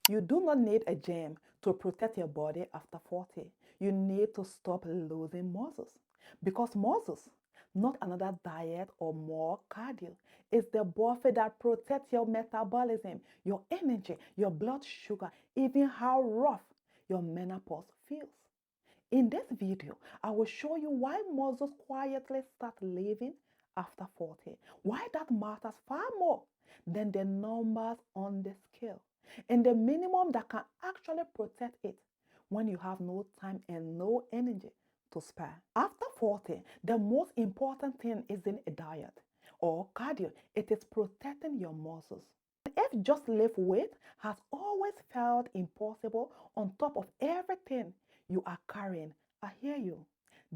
You do not need a gym to protect your body after 40. You need to stop losing muscles. Because muscles, not another diet or more cardio, is the buffer that protects your metabolism, your energy, your blood sugar, even how rough your menopause feels. In this video, I will show you why muscles quietly start leaving after 40, why that matters far more than the numbers on the scale, and the minimum that can actually protect it when you have no time and no energy to spare. After 40, the most important thing isn't a diet or cardio, it is protecting your muscles. If just lift weight has always felt impossible on top of everything you are carrying, I hear you.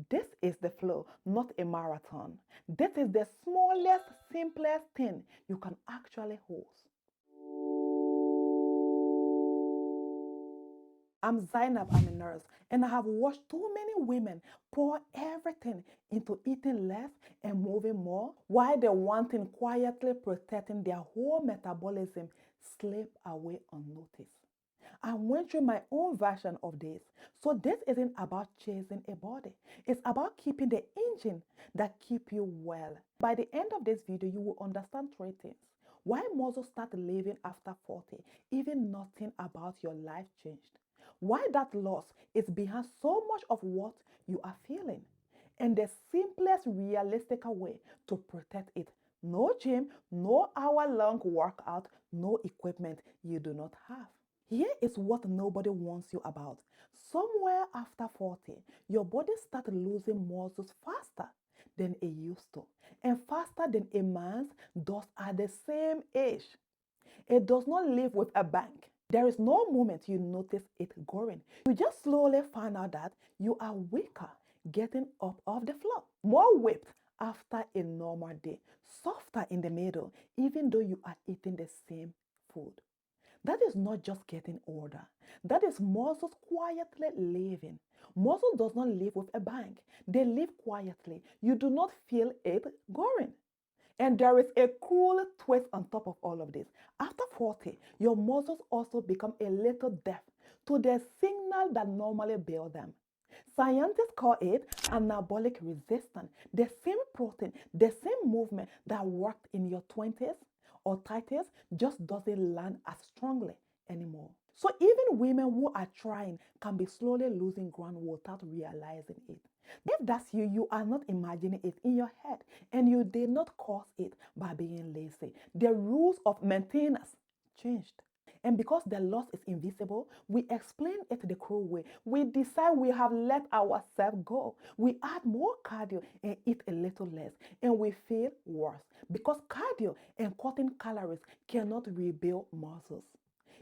This is the flow, not a marathon. This is the smallest, simplest thing you can actually hold. I'm Zainab, I'm a nurse, and I have watched too many women pour everything into eating less and moving more, while the one thing quietly protecting their whole metabolism slip away unnoticed. I went through my own version of this. So this isn't about chasing a body. It's about keeping the engine that keep you well. By the end of this video, you will understand three things. Why muscles start leaving after 40, even nothing about your life changed. Why that loss is behind so much of what you are feeling. And the simplest realistic way to protect it. No gym, no hour-long workout, no equipment you do not have. Here is what nobody warns you about. Somewhere after 40, your body starts losing muscles faster than it used to, and faster than a man's does at the same age. It does not live with a bang. There is no moment you notice it going. You just slowly find out that you are weaker getting up off the floor, more whipped after a normal day, softer in the middle, even though you are eating the same food. That is not just getting older. That is muscles quietly living. Muscle does not live with a bang. They live quietly. You do not feel it going. And there is a cruel twist on top of all of this. After 40, your muscles also become a little deaf to the signal that normally build them. Scientists call it anabolic resistance. The same protein, the same movement that worked in your 20s or 30s just doesn't land as strongly anymore. So even women who are trying can be slowly losing ground without realizing it. If that's you, you are not imagining it in your head and you did not cause it by being lazy. The rules of maintenance changed. And because the loss is invisible, we explain it the cruel way. We decide we have let ourselves go. We add more cardio and eat a little less, and we feel worse because cardio and cutting calories cannot rebuild muscles.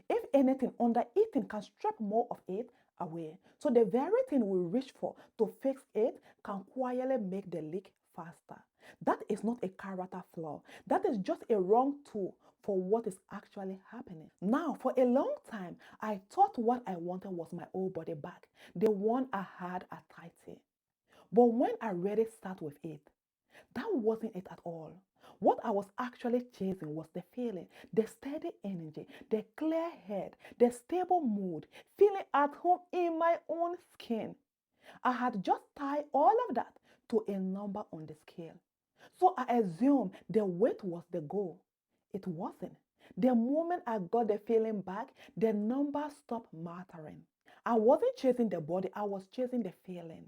If anything, undereating can strip more of it away. So the very thing we reach for to fix it can quietly make the leak faster. That is not a character flaw. That is just a wrong tool for what is actually happening. Now, for a long time, I thought what I wanted was my old body back, the one I had at 30. But when I really start with it, that wasn't it at all. What I was actually chasing was the feeling, the steady energy, the clear head, the stable mood, feeling at home in my own skin. I had just tied all of that to a number on the scale. So I assumed the weight was the goal. It wasn't. The moment I got the feeling back, the number stopped mattering. I wasn't chasing the body, I was chasing the feeling.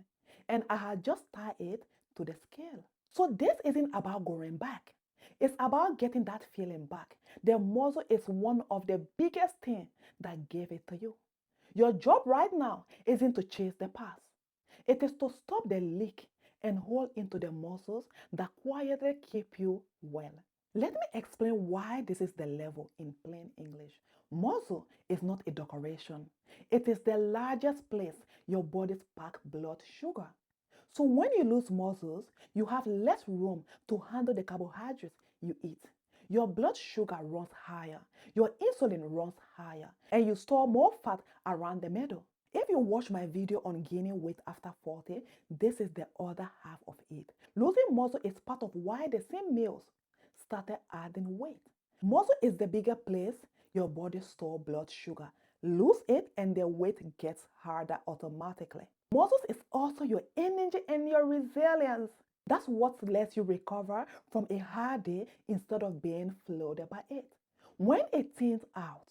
And I had just tied it to the scale. So this isn't about going back. It's about getting that feeling back. The muscle is one of the biggest things that gave it to you. Your job right now isn't to chase the past. It is to stop the leak and hold into the muscles that quietly keep you well. Let me explain why this is the level in plain English. Muscle is not a decoration. It is the largest place your body's pack blood sugar. So when you lose muscles, you have less room to handle the carbohydrates you eat. Your blood sugar runs higher, your insulin runs higher, and you store more fat around the middle. If you watch my video on gaining weight after 40, this is the other half of it. Losing muscle is part of why the same meals started adding weight. Muscle is the bigger place your body stores blood sugar, lose it, and the weight gets harder automatically. Muscles is also your energy and your resilience. That's what lets you recover from a hard day instead of being flooded by it. When it thins out,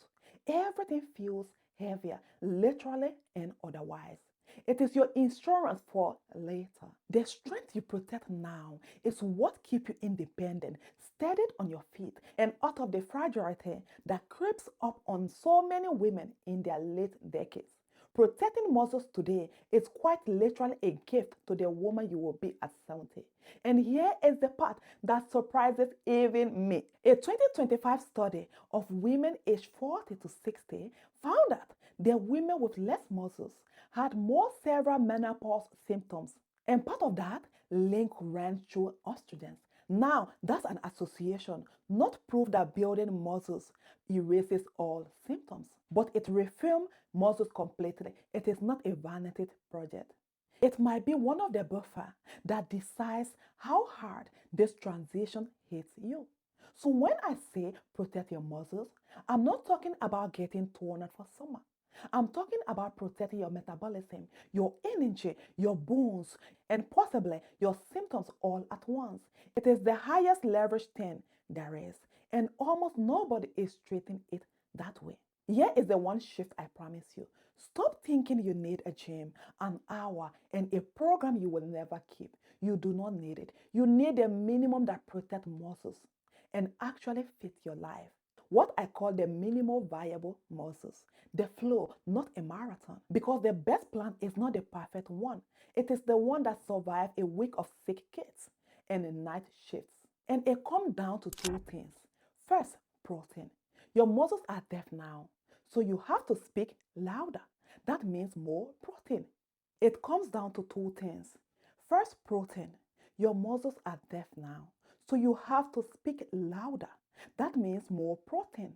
everything feels heavier, literally and otherwise. It is your insurance for later. The strength you protect now is what keeps you independent, steadied on your feet, and out of the fragility that creeps up on so many women in their late decades. Protecting muscles today is quite literally a gift to the woman you will be at 70. And here is the part that surprises even me. A 2025 study of women aged 40 to 60 found that the women with less muscles had more severe menopause symptoms. And part of that link ran through estrogens. Now, that's an association, not proof that building muscles erases all symptoms, but it refilms muscles completely. It is not a vanity project. It might be one of the buffer that decides how hard this transition hits you. So when I say protect your muscles, I'm not talking about getting toned for summer. I'm talking about protecting your metabolism, your energy, your bones, and possibly your symptoms all at once. It is the highest leverage thing there is, and almost nobody is treating it that way. Here is the one shift I promise you. Stop thinking you need a gym, an hour, and a program you will never keep. You do not need it. You need a minimum that protects muscles and actually fit your life. What I call the minimal viable muscles. The flow, not a marathon. Because the best plan is not the perfect one. It is the one that survives a week of sick kids and a night shifts. And it comes down to two things. First, protein. Your muscles are deaf now, so you have to speak louder. That means more protein. It comes down to two things. First, protein. Your muscles are deaf now, so you have to speak louder. That means more protein,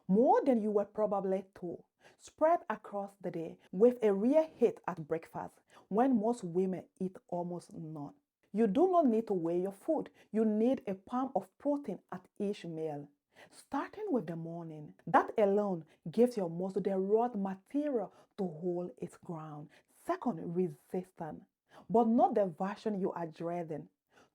more than you were probably told, spread across the day with a real hit at breakfast when most women eat almost none. You do not need to weigh your food. You need a pound of protein at each meal. Starting with the morning, that alone gives your muscle the raw material to hold its ground. Second, resistance, but not the version you are dreading.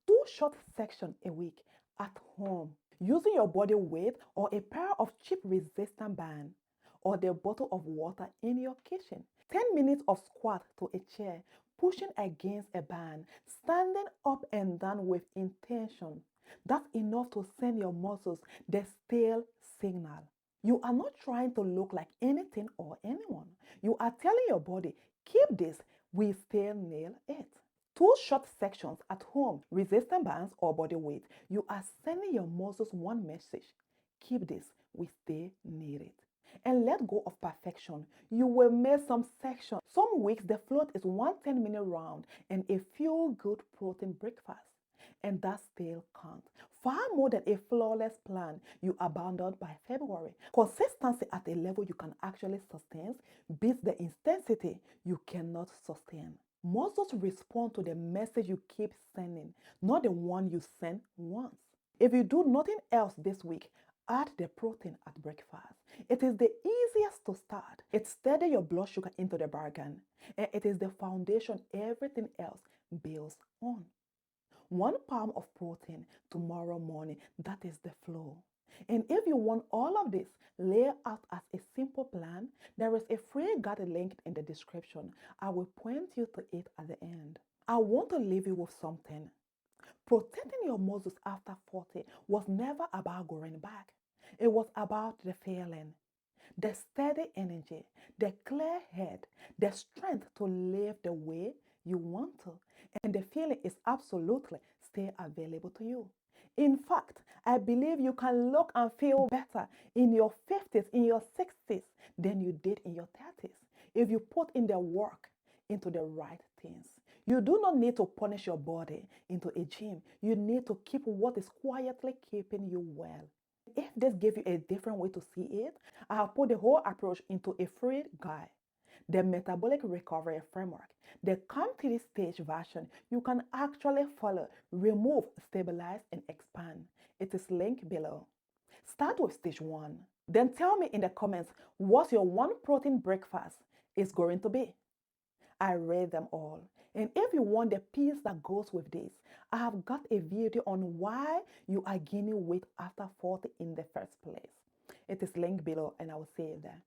Two short sections a week at home, using your body weight or a pair of cheap resistance bands or the bottle of water in your kitchen. 10 minutes of squat to a chair, pushing against a band, standing up and down with intention. That's enough to send your muscles the stale signal. You are not trying to look like anything or anyone. You are telling your body, keep this, we still nail it. Two short sections at home, resistance bands or body weight. You are sending your muscles one message. Keep this, we still need it. And let go of perfection. You will miss some sections. Some weeks the float is one 10-minute round and a few good protein breakfast. And that still counts. Far more than a flawless plan you abandoned by February. Consistency at a level you can actually sustain beats the intensity you cannot sustain. Muscles respond to the message you keep sending, not the one you send once. If you do nothing else this week, add the protein at breakfast. It is the easiest to start. It steadies your blood sugar into the bargain, and it is the foundation everything else builds on. 1 pound of protein tomorrow morning, that is the flow. And if you want all of this laid out as a simple plan, there is a free guide link in the description. I will point you to it at the end. I want to leave you with something. Protecting your muscles after 40 was never about going back. It was about the feeling, the steady energy, the clear head, the strength to live the way you want to. And the feeling is absolutely still available to you. In fact, I believe you can look and feel better in your 50s, in your 60s than you did in your 30s if you put in the work into the right things. You do not need to punish your body into a gym. You need to keep what is quietly keeping you well. If this gives you a different way to see it, I have put the whole approach into a free guide. The Metabolic Recovery Framework, the Come stage version you can actually follow, remove, stabilize, and expand. It is linked below. Start with stage 1. Then tell me in the comments what your one protein breakfast is going to be. I read them all. And if you want the piece that goes with this, I have got a video on why you are gaining weight after 40 in the first place. It is linked below and I will say it there.